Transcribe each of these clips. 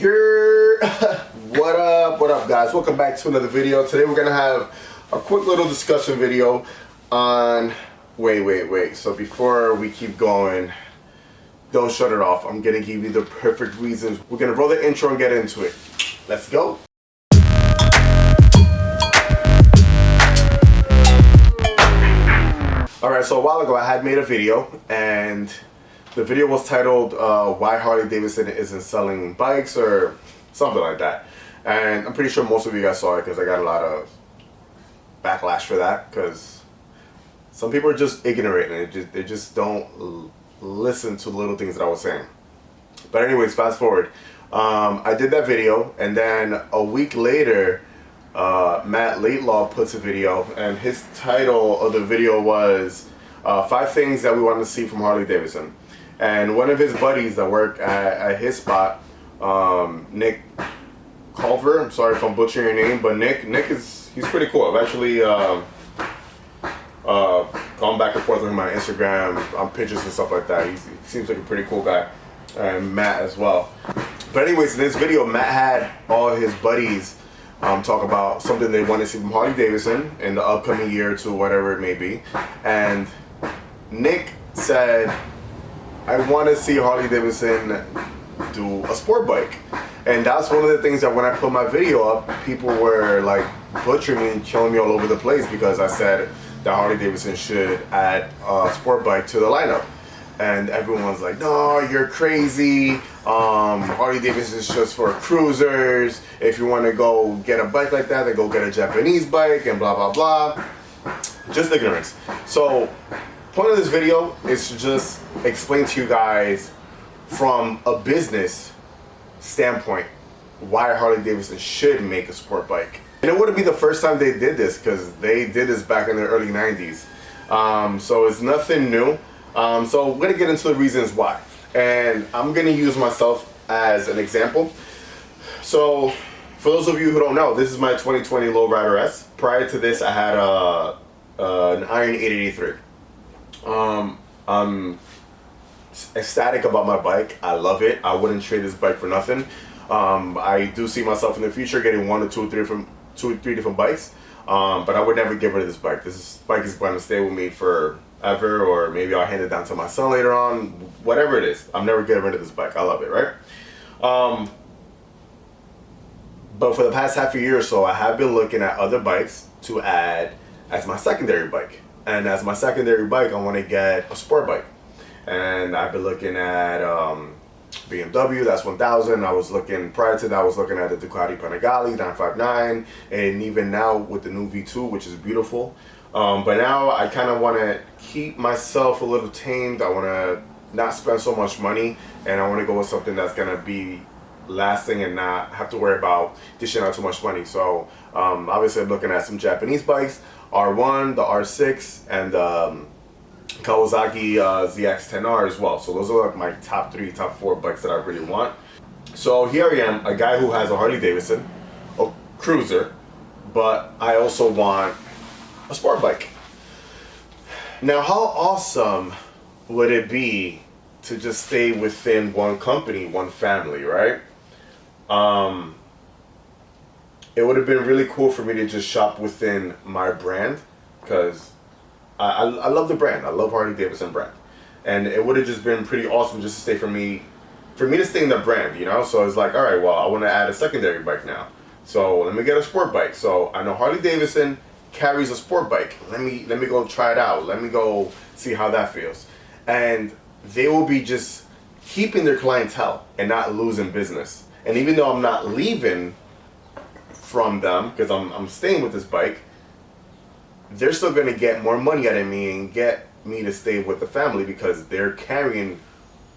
You're what up guys, welcome back to another video. Today we're gonna have a quick little discussion video on wait, so before we keep going, don't shut it off. I'm gonna give you the perfect reasons. We're gonna roll the intro and get into it. Let's go. Alright, so a while ago I had made a video, and the video was titled why Harley Davidson isn't selling bikes or something like that. And I'm pretty sure most of you guys saw it because I got a lot of backlash for that, because some people are just ignorant and they just don't listen to the little things that I was saying. But anyways, fast forward. I did that video, and then a week later Laidlaw puts a video, and his title of the video was 5 things that we want to see from Harley Davidson. And one of his buddies that work at his spot, Nick Culver, I'm sorry if I'm butchering your name, but Nick he's pretty cool. I've actually gone back and forth with him on Instagram on pictures and stuff like that. He seems like a pretty cool guy, and Matt as well. But anyways, in this video, Matt had all his buddies talk about something they want to see from Harley Davidson in the upcoming year to whatever it may be. And Nick said, I want to see Harley Davidson do a sport bike. And that's one of the things that when I put my video up, people were like butchering me and killing me all over the place, because I said that Harley Davidson should add a sport bike to the lineup. And everyone's like, no, you're crazy. Harley Davidson is just for cruisers. If you want to go get a bike like that, then go get a Japanese bike and blah, blah, blah. Just ignorance. So, point of this video is to just explain to you guys from a business standpoint why Harley Davidson should make a sport bike. And it wouldn't be the first time they did this, because they did this back in the early 90s. So it's nothing new. So we're going to get into the reasons why. And I'm going to use myself as an example. So for those of you who don't know, this is my 2020 Lowrider S. Prior to this, I had an Iron 883. I'm ecstatic about my bike. I love it. I wouldn't trade this bike for nothing. I do see myself in the future getting 1 or 2 or 3 different bikes. But I would never get rid of this bike. This bike is going to stay with me forever, or maybe I'll hand it down to my son later on. Whatever it is, I'm never getting rid of this bike. I love it, right? But for the past half a year or so, I have been looking at other bikes to add as my secondary bike. And as my secondary bike, I want to get a sport bike. And I've been looking at BMW, that's 1000. I was looking, prior to that, I was looking at the Ducati Panigale 959, and even now with the new V2, which is beautiful. But now I kind of want to keep myself a little tamed. I want to not spend so much money, and I want to go with something that's going to be lasting and not have to worry about dishing out too much money. So obviously I'm looking at some Japanese bikes, R1, the R6, and Kawasaki ZX-10R as well. So those are like my top 3, top 4 bikes that I really want. So here I am, a guy who has a Harley Davidson, a cruiser, but I also want a sport bike. Now, how awesome would it be to just stay within one company, one family, right? It would have been really cool for me to just shop within my brand, because I love the brand. I love Harley Davidson brand, and it would have just been pretty awesome just to stay for me to stay in the brand, you know. So it's like, all right, well, I want to add a secondary bike now, so let me get a sport bike. So I know Harley Davidson carries a sport bike. Let me go try it out. Let me go see how that feels. And they will be just keeping their clientele and not losing business. And even though I'm not leaving from them, because I'm staying with this bike, they're still going to get more money out of me and get me to stay with the family, because they're carrying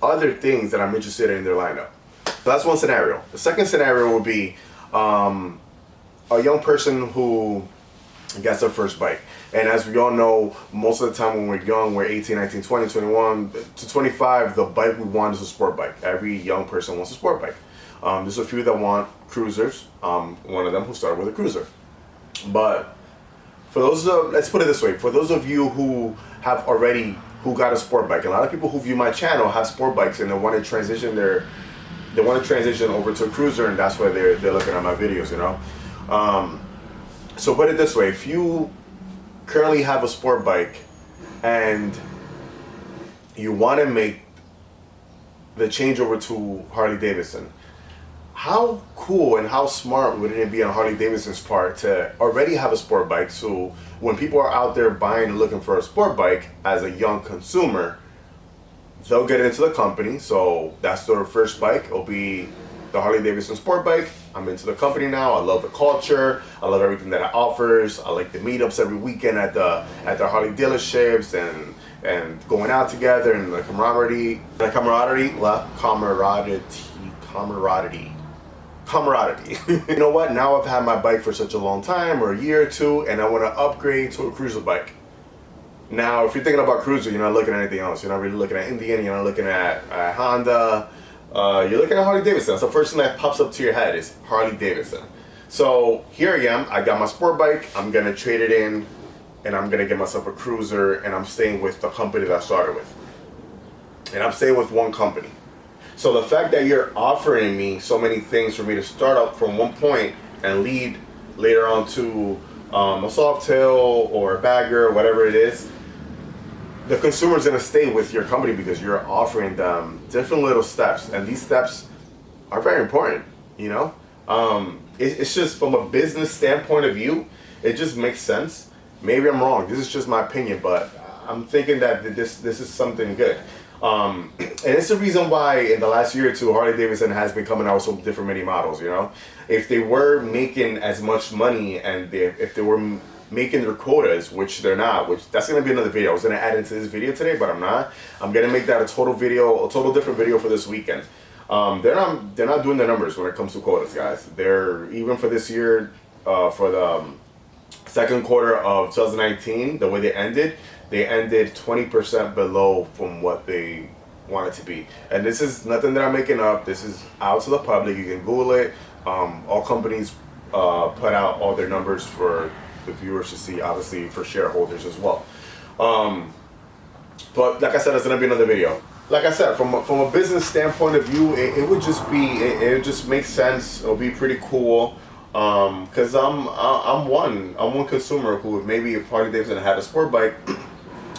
other things that I'm interested in their lineup. So that's one scenario. The second scenario would be a young person who gets their first bike. And as we all know, most of the time when we're young, we're 18, 19, 20, 21 to 25, the bike we want is a sport bike. Every young person wants a sport bike. There's a few that want cruisers. One of them who started with a cruiser. But for those, let's put it this way, for those of you who who got a sport bike, a lot of people who view my channel have sport bikes and they want to transition their they want to transition over to a cruiser, and that's why they're looking at my videos, you know. So put it this way: if you currently have a sport bike and you want to make the changeover to Harley Davidson, how cool and how smart would it be on Harley Davidson's part to already have a sport bike, so when people are out there buying and looking for a sport bike as a young consumer, they'll get into the company. So that's their first bike. It'll be the Harley Davidson sport bike. I'm into the company now. I love the culture. I love everything that it offers. I like the meetups every weekend at the Harley dealerships and going out together and the camaraderie. You know what? Now I've had my bike for such a long time, or a year or two, and I want to upgrade to a cruiser bike. Now, if you're thinking about cruiser, you're not looking at anything else. You're not really looking at Indian. You're not looking at Honda. You're looking at Harley Davidson. That's the first thing that pops up to your head is Harley Davidson. So here I am. I got my sport bike. I'm gonna trade it in, and I'm gonna get myself a cruiser. And I'm staying with the company that I started with. And I'm staying with one company. So the fact that you're offering me so many things for me to start up from one point and lead later on to a soft tail or a bagger, whatever it is, the consumer's gonna stay with your company because you're offering them different little steps, and these steps are very important, you know? It's just from a business standpoint of view, it just makes sense. Maybe I'm wrong, this is just my opinion, but I'm thinking that this is something good. And it's the reason why in the last year or two, Harley Davidson has been coming out with some different mini models, you know? If they were making as much money and if they were making their quotas, which they're not, which that's going to be another video. I was going to add into this video today, but I'm not. I'm going to make that a total different video for this weekend. They're not doing the numbers when it comes to quotas, guys. They're, even for this year, for the second quarter of 2019, the way they ended 20% below from what they want it to be. And this is nothing that I'm making up. This is out to the public. You can Google it. All companies put out all their numbers for the viewers to see, obviously for shareholders as well. But like I said, it's gonna be another video. Like I said, from a business standpoint of view, it would just be, it just makes sense. It'll be pretty cool. Cause I'm one consumer who, maybe if Harley Davidson had a sport bike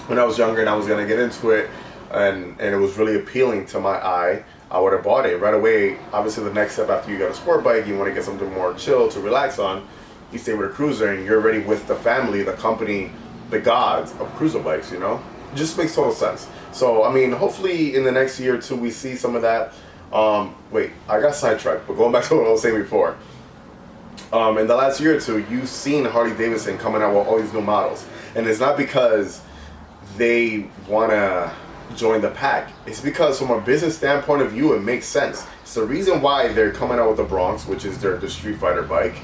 when I was younger and I was gonna get into it, and it was really appealing to my eye, I would have bought it right away. Obviously, the next step after you got a sport bike, you want to get something more chill to relax on. You stay with a cruiser, and you're already with the family, the company, the gods of cruiser bikes. You know, it just makes total sense. So I mean, hopefully in the next year or two, we see some of that. Wait, I got sidetracked, but going back to what I was saying before. In the last year or two, you've seen Harley Davidson coming out with all these new models, and it's not because they want to join the pack. It's because from a business standpoint of view, it makes sense. It's the reason why they're coming out with the Bronx, which is the Street Fighter bike,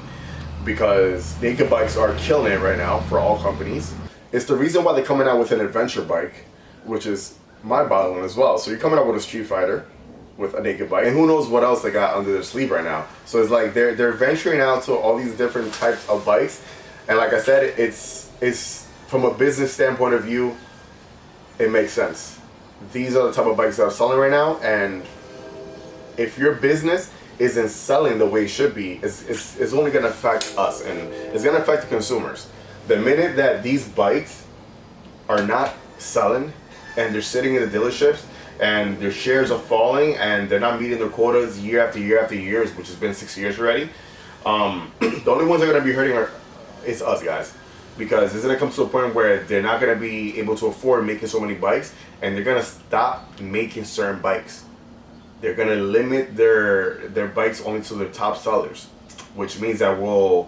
because naked bikes are killing it right now for all companies. It's the reason why they're coming out with an adventure bike, which is my bottling as well. So you're coming out with a Street Fighter with a naked bike, and who knows what else they got under their sleeve right now. So it's like they're venturing out to all these different types of bikes, and like I said, it's from a business standpoint of view, it makes sense. These are the type of bikes that are selling right now, and if your business isn't selling the way it should be, it's only going to affect us, and it's going to affect the consumers. The minute that these bikes are not selling and they're sitting in the dealerships and their shares are falling and they're not meeting their quotas year after year after years, which has been 6 years already, the only ones that are going to be hurting is us, guys. Because it's going to come to a point where they're not going to be able to afford making so many bikes, and they're going to stop making certain bikes. They're going to limit their bikes only to their top sellers, which means that we're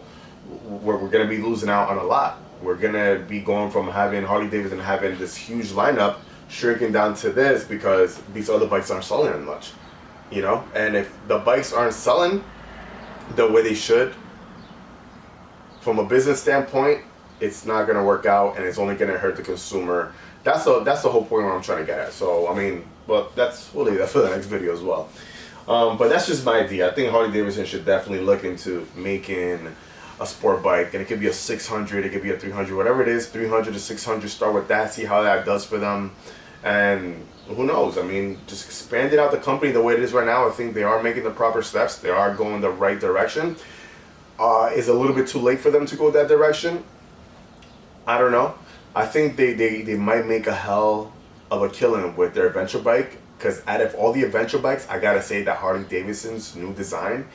going to be losing out on a lot. We're going to be going from having Harley Davidson having this huge lineup, shrinking down to this because these other bikes aren't selling as much, you know? And if the bikes aren't selling the way they should, from a business standpoint, it's not going to work out, and it's only going to hurt the consumer. That's the whole point where I'm trying to get at. So, I mean, but we'll leave that for the next video as well. But that's just my idea. I think Harley Davidson should definitely look into making a sport bike, and it could be a 600, it could be a 300, whatever it is, 300 to 600, start with that, see how that does for them. And who knows? I mean, just expanding out the company the way it is right now. I think they are making the proper steps. They are going the right direction. Is a little bit too late for them to go that direction. I don't know. I think they might make a hell of a killing with their adventure bike, because out of all the adventure bikes, I gotta say that Harley Davidson's new design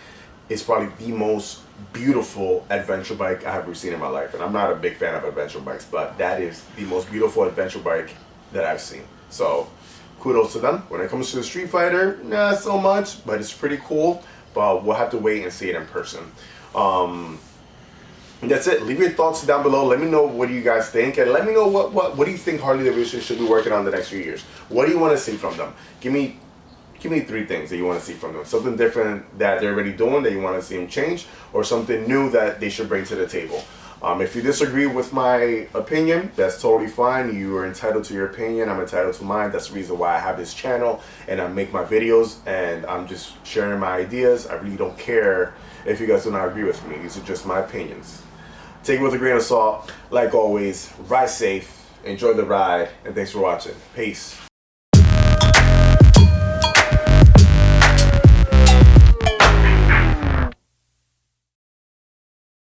is probably the most beautiful adventure bike I have ever seen in my life. And I'm not a big fan of adventure bikes, but that is the most beautiful adventure bike that I've seen. So kudos to them. When it comes to the Street Fighter, not so much, but it's pretty cool. But we'll have to wait and see it in person. That's it. Leave your thoughts down below. Let me know what do you guys think, and let me know what do you think Harley Davidson should be working on the next few years. What do you want to see from them? Give me 3 things that you want to see from them. Something different that they're already doing that you want to see them change, or something new that they should bring to the table. If you disagree with my opinion, that's totally fine. You are entitled to your opinion. I'm entitled to mine. That's the reason why I have this channel and I make my videos, and I'm just sharing my ideas. I really don't care if you guys do not agree with me. These are just my opinions. Take it with a grain of salt. Like always, ride safe, enjoy the ride, and thanks for watching. Peace.